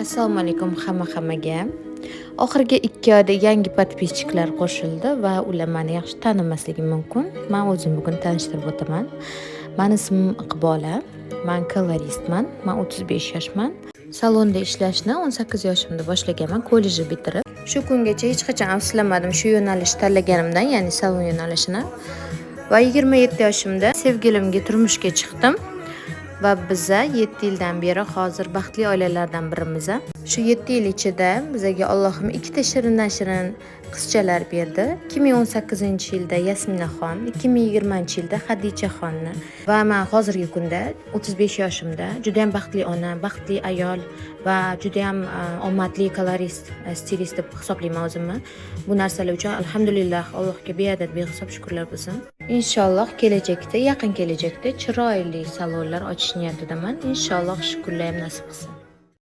Assalomu alaykum hammaga. Oxirgi 2 oyda yangi podpisчиклар qo'shildi va ular meni yaxshi tanimasligi mumkin. Men o'zim bugun tanishtirib o'taman. Meni ismim Iqbola. Men koloristman. Men 35 yoshman. Salonda ishlashni 18 yoshimda boshlaganman, kollejni bitirib. Shu kungacha hech qachon afsuslamadim shu yo'nalishni tanlaganimdan, ya'ni salon yo'nalishini. Va 27 yoshimda sevgilimga turmushga chiqdim. Va biza 7 yildan beri hozir baxtli oilalardan birimiz. Shu 7 yil ichida bizga Allohim ikkita shirin qizchalar berdi. 2018-yilda Yasminaxon, 2020-yilda Xadichaxonni va men hozirgi kunda 35 yoshimda juda ham baxtli ona, baxtli ayol va juda ham omadli kolorist, stilist deb hisoblayman o'zimni. Bu narsalar uchun alhamdulillah Allohga beadad behisob shukrlar bo'lsin. Inshaalloh kelajakda, yaqin kelajakda chiroyli salonlar ochish niyatidaman. Inshaalloh shu kunlar ham nasib qilsin.